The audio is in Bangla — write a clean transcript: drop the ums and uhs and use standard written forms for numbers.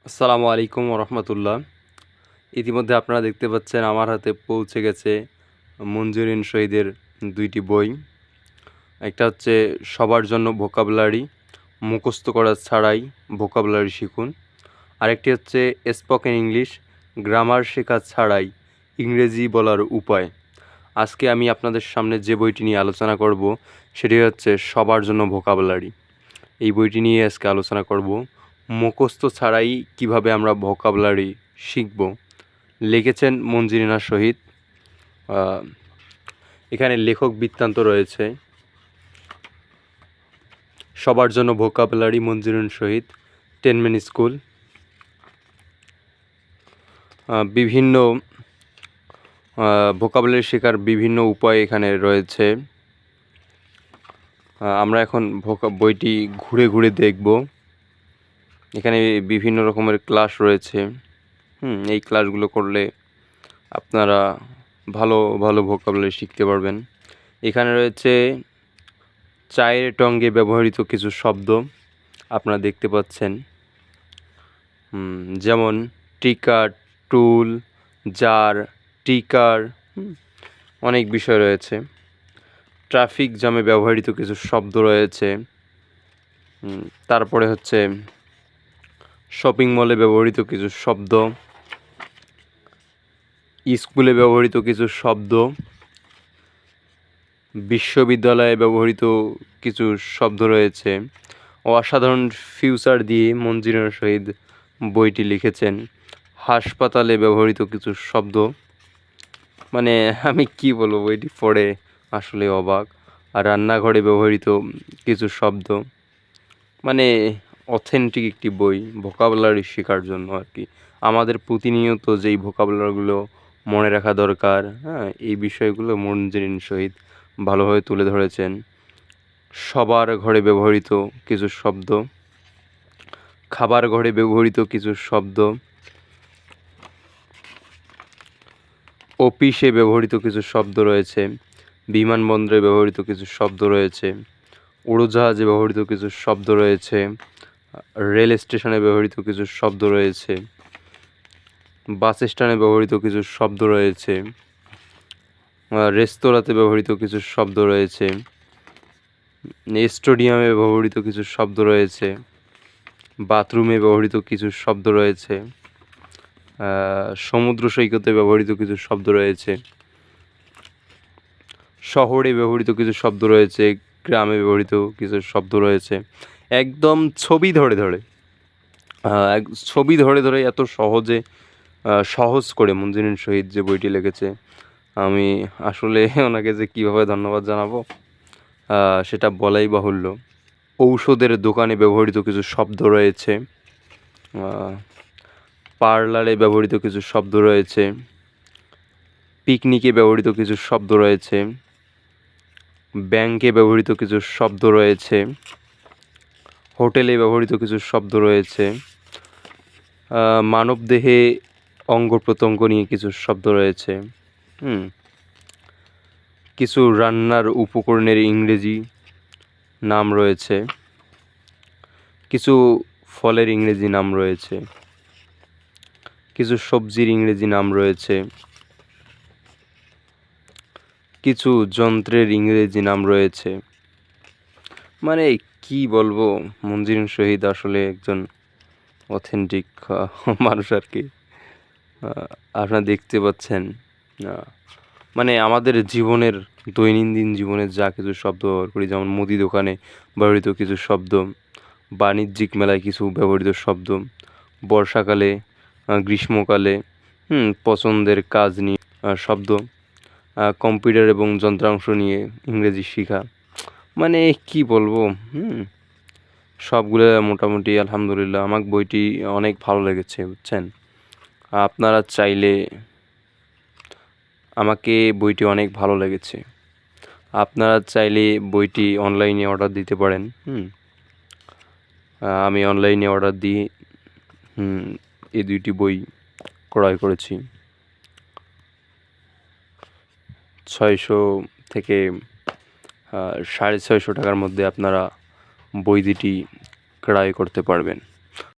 আসসালামু আলাইকুম রহমতুল্লাহ। ইতিমধ্যে আপনারা দেখতে পাচ্ছেন আমার হাতে পৌঁছে গেছে মঞ্জুরিন শহীদের দুইটি বই। একটা হচ্ছে সবার জন্য ভোকাবুলারি, মুখস্থ করা ছাড়াই ভোকাবুলারি শিখুন। আরেকটি হচ্ছে স্পোকেন ইংলিশ, গ্রামার শেখা ছাড়াই ইংরেজি বলার উপায়। আজকে আমি আপনাদের সামনে যে বইটি নিয়ে আলোচনা করব সেটি হচ্ছে সবার জন্য ভোকাবুলারি। এই বইটি নিয়ে আজকে আলোচনা করব। মুখস্থ ছাড়াই কিভাবে আমরা ভোকাবুলারি শিখব। লিখেছেন মঞ্জুরিনা শহীদ। এখানে লেখক বৃত্তান্ত রয়েছে। সবার জন্য ভোকাবুলারি, মঞ্জুরিনা শহীদ, 10 মিনিট স্কুল। বিভিন্ন ভোকাবুলারি শেখার বিভিন্ন উপায় এখানে রয়েছে। আমরা এখন বইটি ঘুরে ঘুরে দেখব। এখানে বিভিন্ন রকমের ক্লাস রয়েছে। এই ক্লাসগুলো করলে আপনারা ভালো ভালো ভোকাবুলারি শিখতে পারবেন। এখানে রয়েছে চায়ের টঙ্গে ব্যবহৃত কিছু শব্দ আপনারা দেখতে পাচ্ছেন, যেমন টিকার, টুল, জার, টিকার, অনেক বিষয় রয়েছে। ট্রাফিক জ্যামে ব্যবহৃত কিছু শব্দ রয়েছে। তারপরে হচ্ছে শপিং মলে ব্যবহৃত কিছু শব্দ, স্কুলে ব্যবহৃত কিছু শব্দ, বিশ্ববিদ্যালয়ে ব্যবহৃত কিছু শব্দ রয়েছে। অসাধারণ ফিউচার দিয়ে মঞ্জুরিনা শহীদ বইটি লিখেছেন। হাসপাতালে ব্যবহৃত কিছু শব্দ, মানে আমি কি বলবো, বইটি পড়ে আসলে অবাক। আর রান্নাঘরে ব্যবহৃত কিছু শব্দ, মানে অথেন্টিক একটি বই ভোকাবুলারি শেখার জন্য আর কি। আমাদের প্রতিনিয়ত যেই ভোকাবুলারিগুলো মনে রাখা দরকার, এই বিষয়গুলো মঞ্জুরিনা শহীদ ভালোভাবে তুলে ধরেছেন। সবার ঘরে ব্যবহৃত কিছু শব্দ, খাবার ঘরে ব্যবহৃত কিছু শব্দ, অফিসে ব্যবহৃত কিছু শব্দ রয়েছে, বিমানবন্দরে ব্যবহৃত কিছু শব্দ রয়েছে, উড়োজাহাজে ব্যবহৃত কিছু শব্দ রয়েছে, রেল স্টেশনে ব্যবহৃত কিছু শব্দ রয়েছে, বাস স্ট্যান্ডে ব্যবহৃত কিছু শব্দ রয়েছে, রেস্তোরাঁতে ব্যবহৃত কিছু শব্দ রয়েছে, স্টেডিয়ামে ব্যবহৃত কিছু শব্দ রয়েছে, বাথরুমে ব্যবহৃত কিছু শব্দ রয়েছে, সমুদ্র সৈকতে ব্যবহৃত কিছু শব্দ রয়েছে, শহরে ব্যবহৃত কিছু শব্দ রয়েছে, গ্রামে ব্যবহৃত কিছু শব্দ রয়েছে। একদম ছবি ধরে ধরে এত সহজে সহজ করে মঞ্জুরিনা শহীদ যে বইটি লিখেছে, আমি আসলে ওনাকে যে কীভাবে ধন্যবাদ জানাবো সেটা বলাই বাহুল্য। ঔষধের দোকানে ব্যবহৃত কিছু শব্দ রয়েছে, পার্লারে ব্যবহৃত কিছু শব্দ রয়েছে, পিকনিকে ব্যবহৃত কিছু শব্দ রয়েছে, ব্যাংকে ব্যবহৃত কিছু শব্দ রয়েছে, হোটেলে ব্যবহৃত কিছু শব্দ রয়েছে, মানবদেহে অঙ্গ প্রত্যঙ্গ নিয়ে কিছু শব্দ রয়েছে, কিছু রান্নার উপকরণের ইংরেজি নাম রয়েছে, কিছু ফলের ইংরেজি নাম রয়েছে, কিছু সবজির ইংরেজি নাম রয়েছে, কিছু যন্ত্রের ইংরেজি নাম রয়েছে। মানে কি বলবো, মঞ্জুরিনা শহীদ আসলে একজন অথেন্টিক মানুষ আর কি। আপনারা দেখতে পাচ্ছেন, মানে আমাদের জীবনের দৈনন্দিন জীবনের যা কিছু শব্দ ব্যবহার করি, যেমন মুদি দোকানে ব্যবহৃত কিছু শব্দ, বাণিজ্যিক মেলায় কিছু ব্যবহৃত শব্দ, বর্ষাকালে, গ্রীষ্মকালে পছন্দের কাজ নিয়ে শব্দ, কম্পিউটার এবং যন্ত্রাংশ নিয়ে ইংরেজি শেখা, মানে কি বলবো, সবগুলো মোটামুটি আলহামদুলিল্লাহ। আমার বইটি অনেক ভালো লেগেছে, বুঝছেন। আপনারা চাইলে, আমাকে বইটি অনেক ভালো লেগেছে, আপনারা চাইলে বইটি অনলাইনে অর্ডার দিতে পারেন। আমি অনলাইনে অর্ডার দিয়ে এই দুইটি বই ক্রয় করেছি। 600 থেকে 650 টাকার মধ্যে আপনারা বই দুটি ক্রয় করতে পারবেন।